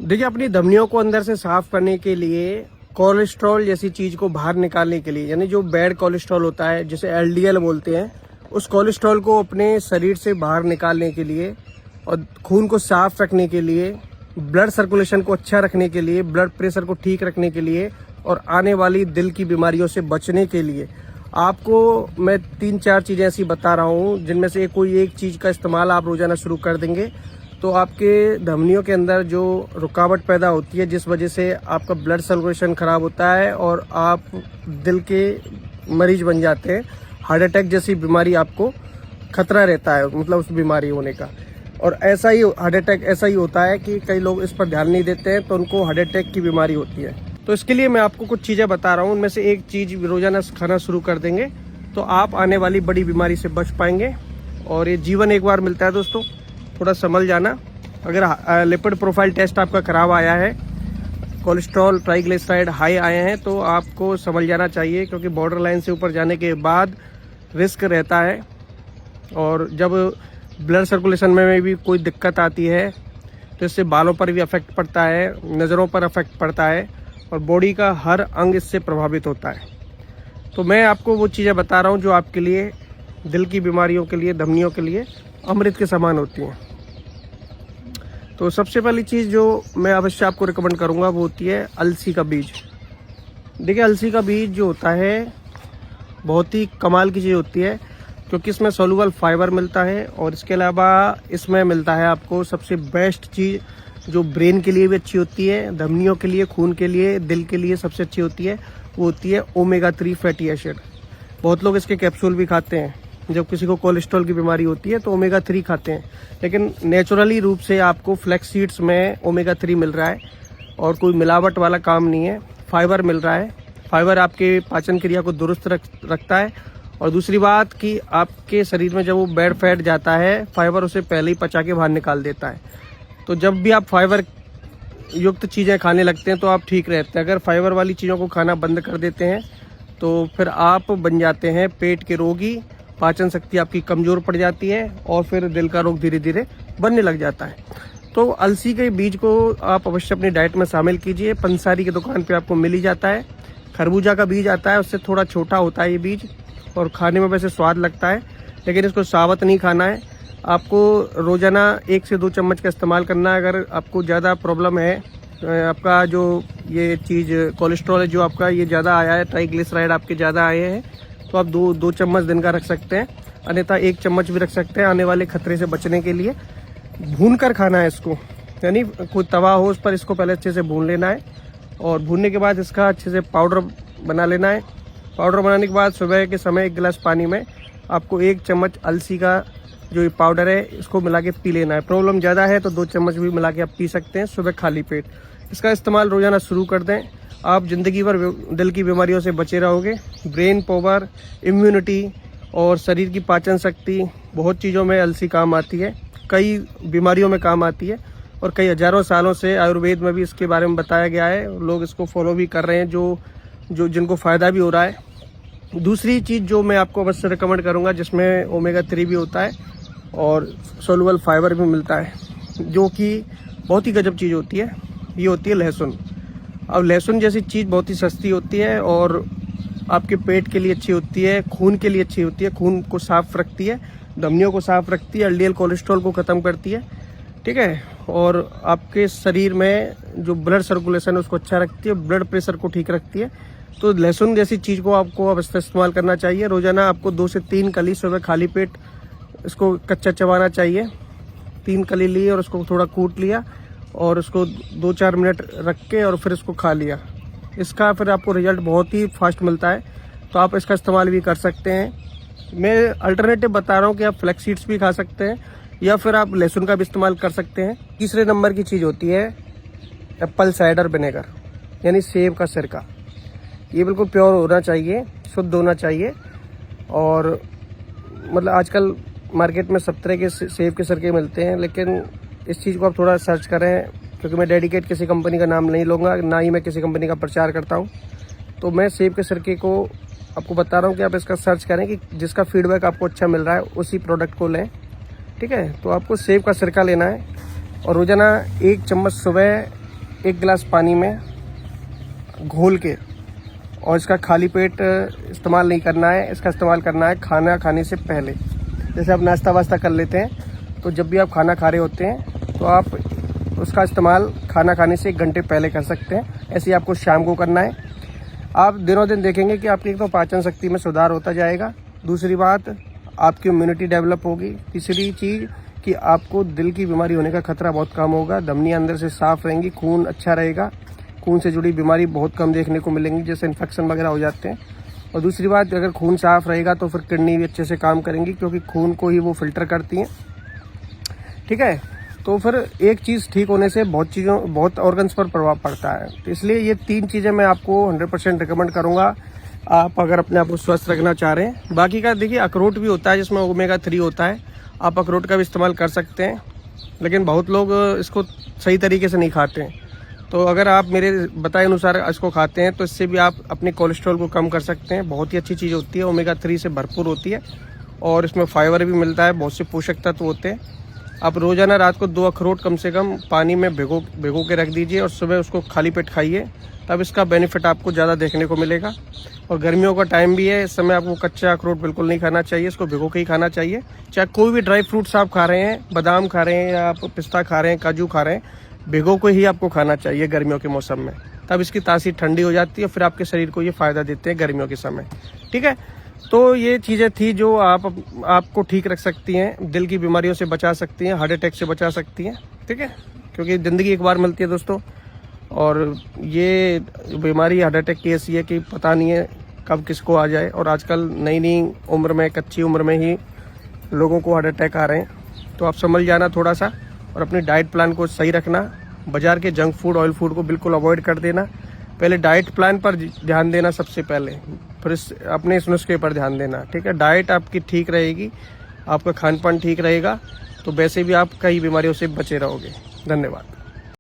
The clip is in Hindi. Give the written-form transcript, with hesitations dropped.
देखिए, अपनी धमनियों को अंदर से साफ करने के लिए, कोलेस्ट्रॉल जैसी चीज को बाहर निकालने के लिए, यानी जो बैड कोलेस्ट्रॉल होता है जिसे एलडीएल बोलते हैं, उस कोलेस्ट्रॉल को अपने शरीर से बाहर निकालने के लिए और खून को साफ रखने के लिए, ब्लड सर्कुलेशन को अच्छा रखने के लिए, ब्लड प्रेशर को ठीक रखने के लिए और आने वाली दिल की बीमारियों से बचने के लिए आपको मैं 3-4 चीज़ें ऐसी बता रहा हूँ जिनमें से कोई एक चीज़ का इस्तेमाल आप रोजाना शुरू कर देंगे तो आपके धमनियों के अंदर जो रुकावट पैदा होती है, जिस वजह से आपका ब्लड सर्कुलेशन खराब होता है और आप दिल के मरीज बन जाते हैं, हार्ट अटैक जैसी बीमारी आपको खतरा रहता है, मतलब उस बीमारी होने का। और ऐसा ही हार्ट अटैक ऐसा ही होता है कि कई लोग इस पर ध्यान नहीं देते हैं तो उनको हार्ट अटैक की बीमारी होती है। तो इसके लिए मैं आपको कुछ चीज़ें बता रहा हूँ, उनमें से एक चीज़ रोजाना खाना शुरू कर देंगे तो आप आने वाली बड़ी बीमारी से बच पाएंगे। और ये जीवन एक बार मिलता है दोस्तों, थोड़ा संभल जाना। अगर लिपिड प्रोफाइल टेस्ट आपका खराब आया है, कोलेस्ट्रॉल ट्राइग्लिसराइड हाई आए हैं तो आपको संभल जाना चाहिए, क्योंकि बॉर्डर लाइन से ऊपर जाने के बाद रिस्क रहता है। और जब ब्लड सर्कुलेशन में भी कोई दिक्कत आती है तो इससे बालों पर भी अफेक्ट पड़ता है, नज़रों पर अफेक्ट पड़ता है और बॉडी का हर अंग इससे प्रभावित होता है। तो मैं आपको वो चीज़ें बता रहा हूँ जो आपके लिए, दिल की बीमारियों के लिए, धमनियों के लिए अमृत के समान होती हैं। तो सबसे पहली चीज़ जो मैं अवश्य आपको रिकमेंड करूँगा वो होती है अलसी का बीज। देखिए, अलसी का बीज जो होता है बहुत ही कमाल की चीज़ होती है, क्योंकि इसमें सोलुबल फाइबर मिलता है और इसके अलावा इसमें मिलता है आपको सबसे बेस्ट चीज़ जो ब्रेन के लिए भी अच्छी होती है, धमनियों के लिए, खून के लिए, दिल के लिए सबसे अच्छी होती है, वो होती है ओमेगा 3 फैटी एसिड। बहुत लोग इसके कैप्सूल भी खाते हैं, जब किसी को कोलेस्ट्रॉल की बीमारी होती है तो ओमेगा 3 खाते हैं, लेकिन नेचुरली रूप से आपको फ्लैक्स सीड्स में ओमेगा 3 मिल रहा है और कोई मिलावट वाला काम नहीं है। फाइबर मिल रहा है, फाइबर आपके पाचन क्रिया को दुरुस्त रखता है। और दूसरी बात कि आपके शरीर में जब वो बैड फैट जाता है, फाइबर उसे पहले ही पचा के बाहर निकाल देता है। तो जब भी आप फाइबर युक्त चीज़ें खाने लगते हैं तो आप ठीक रहते हैं। अगर फाइबर वाली चीज़ों को खाना बंद कर देते हैं तो फिर आप बन जाते हैं पेट के रोगी, पाचन शक्ति आपकी कमज़ोर पड़ जाती है और फिर दिल का रोग धीरे धीरे बनने लग जाता है। तो अलसी के बीज को आप अवश्य अपनी डाइट में शामिल कीजिए। पंसारी की दुकान पे आपको मिल ही जाता है। खरबूजा का बीज आता है, उससे थोड़ा छोटा होता है ये बीज और खाने में वैसे स्वाद लगता है, लेकिन इसको साबुत नहीं खाना है। आपको रोजाना 1 से 2 चम्मच का इस्तेमाल करना है। अगर आपको ज़्यादा प्रॉब्लम है, आपका जो ये चीज़ कोलेस्ट्रॉल है जो आपका ये ज़्यादा आया है, ट्राइग्लिसराइड आपके ज़्यादा आए हैं, तो आप 2 चम्मच दिन का रख सकते हैं, अन्यथा 1 चम्मच भी रख सकते हैं आने वाले खतरे से बचने के लिए। भून कर खाना है इसको, यानी कोई तवा हो उस पर इसको पहले अच्छे से भून लेना है और भूनने के बाद इसका अच्छे से पाउडर बना लेना है। पाउडर बनाने के बाद सुबह के समय 1 गिलास पानी में आपको 1 चम्मच अलसी का जो ये पाउडर है इसको मिला के पी लेना है। प्रॉब्लम ज़्यादा है तो 2 चम्मच भी मिला के आप पी सकते हैं सुबह खाली पेट। इसका इस्तेमाल रोजाना शुरू कर दें, आप ज़िंदगी भर दिल की बीमारियों से बचे रहोगे। ब्रेन पावर, इम्यूनिटी और शरीर की पाचन शक्ति, बहुत चीज़ों में अलसी काम आती है, कई बीमारियों में काम आती है और कई हज़ारों सालों से आयुर्वेद में भी इसके बारे में बताया गया है। लोग इसको फॉलो भी कर रहे हैं जो जिनको फ़ायदा भी हो रहा है। दूसरी चीज़ जो मैं आपको अवश्य रिकमेंड करूंगा, जिसमें ओमेगा 3 भी होता है और सोलुबल फाइबर भी मिलता है, जो कि बहुत ही गजब चीज़ होती है, ये होती है लहसुन। अब लहसुन जैसी चीज़ बहुत ही सस्ती होती है और आपके पेट के लिए अच्छी होती है, खून के लिए अच्छी होती है, खून को साफ रखती है, धमनियों को साफ रखती है, एलडीएल कोलेस्ट्रॉल को ख़त्म करती है, ठीक है। और आपके शरीर में जो ब्लड सर्कुलेशन है उसको अच्छा रखती है, ब्लड प्रेशर को ठीक रखती है। तो लहसुन जैसी चीज़ को आपको अवश्य इस्तेमाल करना चाहिए। रोजाना आपको 2 से 3 कली सुबह खाली पेट इसको कच्चा चबाना चाहिए। 3 कली ली और उसको थोड़ा कूट लिया और उसको 2-4 मिनट रख के और फिर इसको खा लिया। इसका फिर आपको रिजल्ट बहुत ही फास्ट मिलता है, तो आप इसका इस्तेमाल भी कर सकते हैं। मैं अल्टरनेटिव बता रहा हूँ कि आप फ्लैक्स सीड्स भी खा सकते हैं या फिर आप लहसुन का भी इस्तेमाल कर सकते हैं। तीसरे नंबर की चीज़ होती है एप्पल साइडर विनेगर, यानी सेब का सिरका। ये बिल्कुल प्योर होना चाहिए, शुद्ध होना चाहिए। और मतलब आजकल मार्केट में सब तरह के सेब के सिरके मिलते हैं, लेकिन इस चीज़ को आप थोड़ा सर्च करें, क्योंकि मैं डेडिकेट किसी कंपनी का नाम नहीं लूँगा, ना ही मैं किसी कंपनी का प्रचार करता हूँ। तो मैं सेब के सिरके को आपको बता रहा हूँ कि आप इसका सर्च करें कि जिसका फीडबैक आपको अच्छा मिल रहा है उसी प्रोडक्ट को लें, ठीक है। तो आपको सेब का सिरका लेना है और रोज़ाना 1 चम्मच सुबह 1 गिलास पानी में घोल के, और इसका खाली पेट इस्तेमाल नहीं करना है, इसका इस्तेमाल करना है खाना खाने से पहले। जैसे आप नाश्ता वास्ता कर लेते हैं, तो जब भी आप खाना खा रहे होते हैं तो आप उसका इस्तेमाल खाना खाने से 1 घंटे पहले कर सकते हैं। ऐसे ही आपको शाम को करना है। आप दिनों दिन देखेंगे कि आपकी एक तो पाचन शक्ति में सुधार होता जाएगा, दूसरी बात आपकी इम्यूनिटी डेवलप होगी, तीसरी चीज़ कि आपको दिल की बीमारी होने का खतरा बहुत कम होगा, धमनियाँ अंदर से साफ रहेंगी, खून अच्छा रहेगा, खून से जुड़ी बीमारी बहुत कम देखने को मिलेंगी, जैसे इन्फेक्शन वगैरह हो जाते हैं। और दूसरी बात, अगर खून साफ रहेगा तो फिर किडनी भी अच्छे से काम करेंगी, क्योंकि खून को ही वो फिल्टर करती हैं। ठीक है, तो फिर एक चीज़ ठीक होने से बहुत ऑर्गन्स पर प्रभाव पड़ता है। तो इसलिए ये 3 चीज़ें मैं आपको 100% रिकमेंड करूँगा, आप अगर अपने आप को स्वस्थ रखना चाह रहे हैं। बाकी का देखिए, अखरोट भी होता है जिसमें ओमेगा 3 होता है, आप अखरोट का भी इस्तेमाल कर सकते हैं, लेकिन बहुत लोग इसको सही तरीके से नहीं खाते हैं। तो अगर आप मेरे बताए अनुसार इसको खाते हैं तो इससे भी आप अपने कोलेस्ट्रॉल को कम कर सकते हैं। बहुत ही अच्छी चीज़ होती है, ओमेगा 3 से भरपूर होती है, और इसमें फाइबर भी मिलता है, बहुत से पोषक तत्व होते हैं। आप रोज़ाना रात को 2 अखरोट कम से कम पानी में भिगो के रख दीजिए, और सुबह उसको खाली पेट खाइए, तब इसका बेनिफिट आपको ज़्यादा देखने को मिलेगा। और गर्मियों का टाइम भी है, इस समय आपको कच्चा अखरोट बिल्कुल नहीं खाना चाहिए, इसको भिगो के ही खाना चाहिए। चाहे कोई भी ड्राई फ्रूट्स आप खा रहे हैं, बादाम खा रहे हैं या आप पिस्ता खा रहे हैं, काजू खा रहे हैं, भिगो को ही आपको खाना चाहिए गर्मियों के मौसम में, तब इसकी तासीर ठंडी हो जाती है, फिर आपके शरीर को ये फ़ायदा देते हैं गर्मियों के समय। ठीक है, तो ये चीज़ें थी जो आपको ठीक रख सकती हैं, दिल की बीमारियों से बचा सकती हैं, हार्ट अटैक से बचा सकती हैं। ठीक है, क्योंकि ज़िंदगी एक बार मिलती है दोस्तों, और ये बीमारी हार्ट अटैक की ऐसी है कि पता नहीं है कब किसको आ जाए, और आजकल नई उम्र में, कच्ची उम्र में ही लोगों को हार्ट अटैक आ रहे हैं। तो आप समझ जाना थोड़ा सा, और अपनी डाइट प्लान को सही रखना, बाज़ार के जंक फूड, ऑयल फूड को बिल्कुल अवॉइड कर देना। पहले डाइट प्लान पर ध्यान देना सबसे पहले, फिर अपने इस नुस्खे पर ध्यान देना। ठीक है, डाइट आपकी ठीक रहेगी, आपका खान पान ठीक रहेगा, तो वैसे भी आप कई बीमारियों से बचे रहोगे। धन्यवाद।